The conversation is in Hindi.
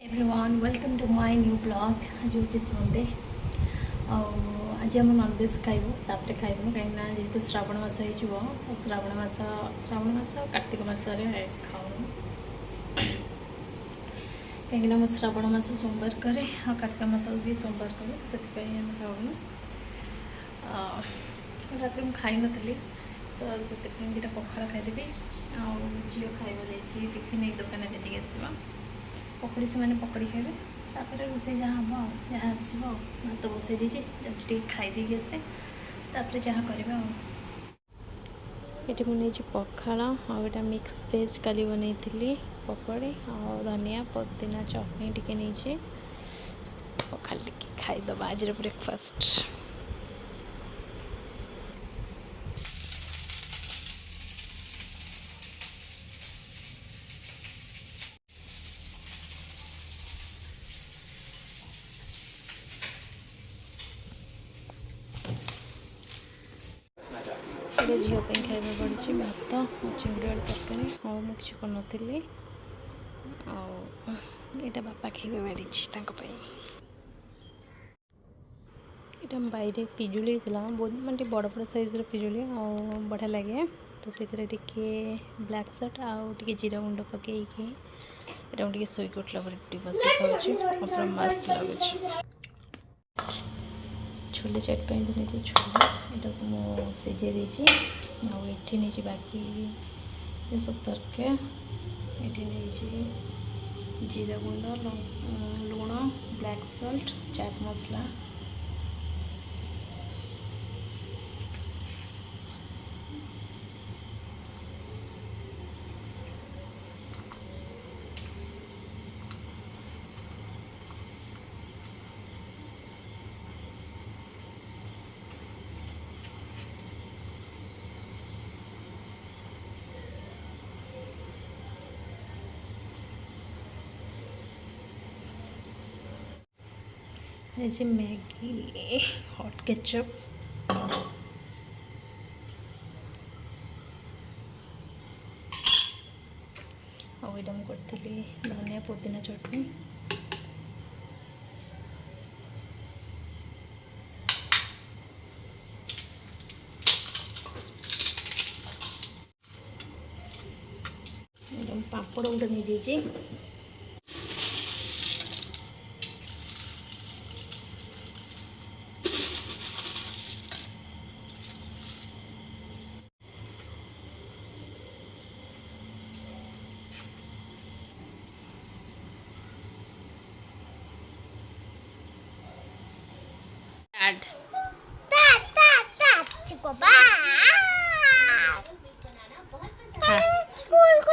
Everyone welcome to my new blog. आज हूँ संडे आज आम नॉनवेज खाइबू तापर खाइबू कहीं जेहतु श्रावण मास हो श्रावण मास कार्तिक मास खाऊँ कहीं श्रावण मास सोमवार करे कार्तिक मास भी सोमवार करे तो से खाऊँ रात में खाई नी तो से दुटा पखाड़ खाईदेवी झील खाइब जाइए टिफिन एक दुकान देती आसवा पकड़ी से मैंने पकड़ी खाइबे तापर रोसे जहाँ हम जहाँ आसो भात बसई दीजिए जब खाईदे आसे तापर जहाँ करवा ये मुझे पखाड़ आटा मिक्स वेज काली बनई पकड़ी आ धनिया पुदीना चटनी टी नहीं पखाड़ टी खाईदबा आज ब्रेकफास्ट। झील खाଇବା पड़ी भात चिंगड़ी आलू तरकारी और मुझे कर यहाँ बापा खाइबा बाड़ी यहाँ बैरे पिजुली बहुत मानते बड़ बड़ साइज पिजुली बढ़िया लगे तो से ब्लैक सट आगे जीरा गुंड पकईकि ये शोक उठला बस खाऊँ मस्त लगुच छोले चाट पे नहीं छोले यहाँ को मुझे सीझे देती आठी नहीं बाकी ये सब तरकारी ये नहीं जीरा गुंड लुण ब्लैक सल्ट चाट मसला मैगी हॉट केचप आइटम करी धनिया पुदीना चटनी पापड़ गोटे नहीं जाइए स्कूल को